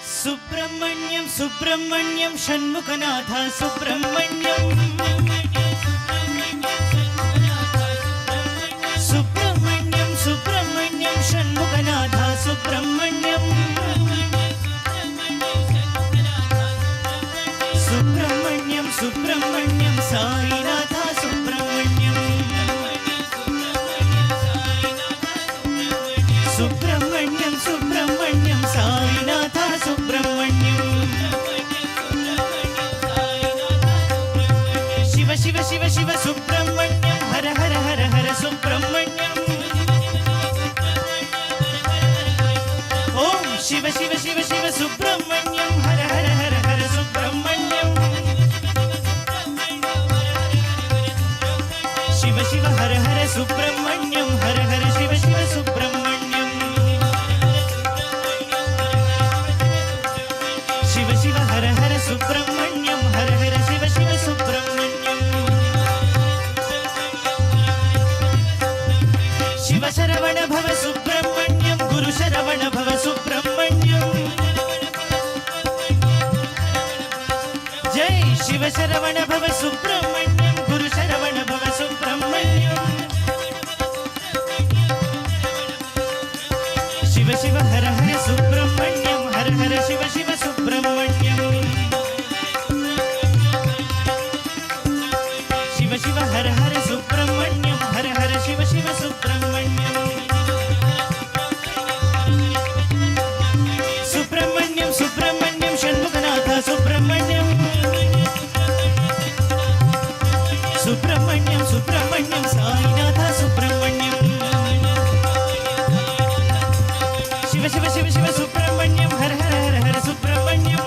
सुब्रह्मण्यं सुब्रह्मण्यं षण्मुखनाथ सुब्रह्मण्यं सुब्रह्मण्यं सुब्रह्मण्यं षण्मुखनाथ सुब्रह्मण्यं सुब्रह्मण्यं सुब्रह्मण्यं साईनाथ सुब्रह्मण्यं सुब्रह्मण्यं सुब्रह्मण्यं साईनाथ सुब्रह्मण्यं शिव शिव शिव शिव सुब्रह्मण्यं हर हर हर हर सुब्रह्मण्यं ओम शिव शिव शिव शिव सुब्रह्मण्यं हर हर हर हर सुब्रह्मण्यं शिव शिव हर हर सुब्रह्मण्यं हर हर शिव शिव सुब्रह्मण्यं शिव शिव हर हर सुब्रह्मण्यं हर हर शिव शिव सुब्रह्मण्यं शिव शरवण भव सुब्रह्मण्यं गुरु शरवण भव सुब्रह्मण्यं जय शिव शरवण भव सुब्रह्मण्यं गुरु शरवण भव सुब्रह्मण्यं शिव शिव हर हर सुब्रह्मण्यं हर हर शिव शिव सुब्रह्मण्यं शिव शिव हर हर सुब्रह्मण्यं हर हर शिव शिव सुब्रह्मण्यं सुब्रह्मण्यं सुब्रह्मण्यं षण्मुखनाथ सुब्रह्मण्यं सुब्रह्मण्यं सुब्रह्मण्यं साईनाथ सुब्रह्मण्यं शिव शिव शिव शिव सुब्रह्मण्यं हर हर हर हर सुब्रह्मण्यं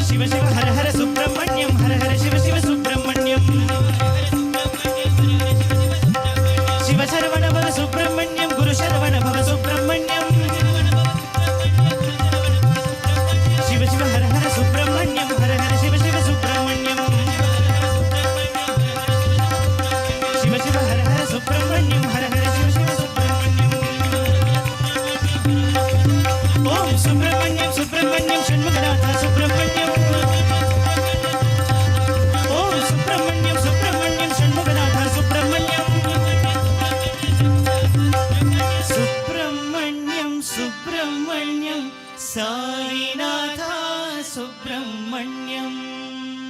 शिव शिव हर हर सुब्रह्मण्यं हर हर शिव शिव सुब्रह्मण्यं शिव शरवण भव सुब्रह्मण्यं